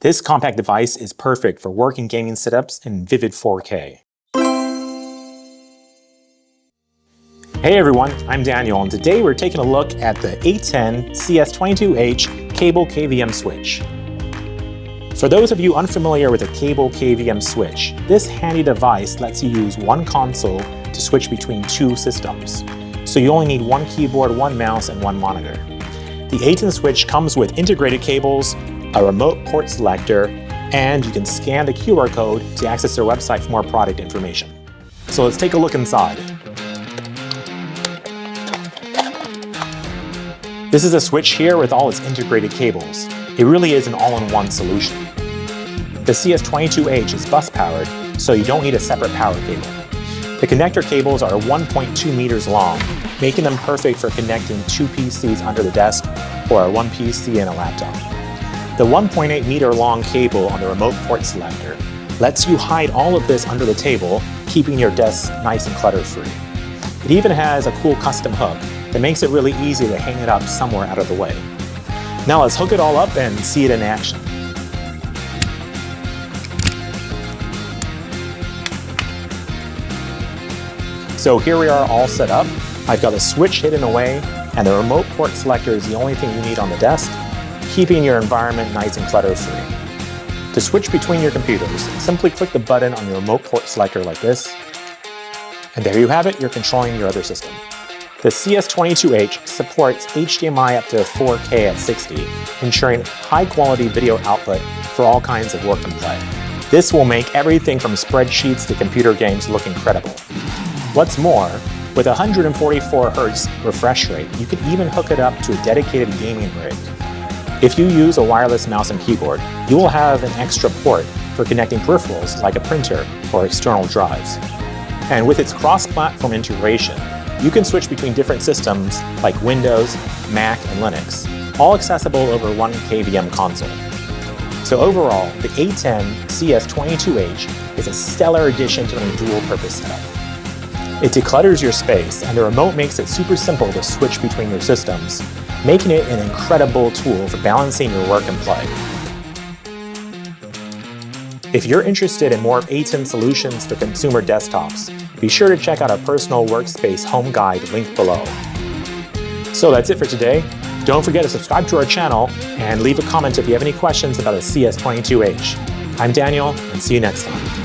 This compact device is perfect for work and gaming setups in vivid 4K. Hey everyone, I'm Daniel, and today we're taking a look at the ATEN CS22H cable KVM switch. For those of you unfamiliar with a cable KVM switch, this handy device lets you use one console to switch between two systems. So you only need one keyboard, one mouse, and one monitor. The ATEN switch comes with integrated cables, a remote port selector, and you can scan the QR code to access their website for more product information. So let's take a look inside. This is a switch here with all its integrated cables. It really is an all-in-one solution. The CS22H is bus powered, so you don't need a separate power cable. The connector cables are 1.2 meters long, making them perfect for connecting two PCs under the desk or one PC and a laptop. The 1.8 meter long cable on the remote port selector lets you hide all of this under the table, keeping your desk nice and clutter-free. It even has a cool custom hook that makes it really easy to hang it up somewhere out of the way. Now let's hook it all up and see it in action. So here we are all set up. I've got a switch hidden away, and the remote port selector is the only thing you need on the desk, keeping your environment nice and clutter-free. To switch between your computers, simply click the button on your remote port selector like this, and there you have it, you're controlling your other system. The CS22H supports HDMI up to 4K at 60, ensuring high-quality video output for all kinds of work and play. This will make everything from spreadsheets to computer games look incredible. What's more, with a 144 Hz refresh rate, you can even hook it up to a dedicated gaming rig. If you use a wireless mouse and keyboard, you will have an extra port for connecting peripherals like a printer or external drives. And with its cross-platform integration, you can switch between different systems like Windows, Mac, and Linux, all accessible over one KVM console. So overall, the ATEN CS22H is a stellar addition to a dual-purpose setup. It declutters your space, and the remote makes it super simple to switch between your systems, making it an incredible tool for balancing your work and play. If you're interested in more ATEN solutions for consumer desktops, be sure to check out our personal workspace home guide linked below. So that's it for today. Don't forget to subscribe to our channel and leave a comment if you have any questions about the CS22H. I'm Daniel, and see you next time.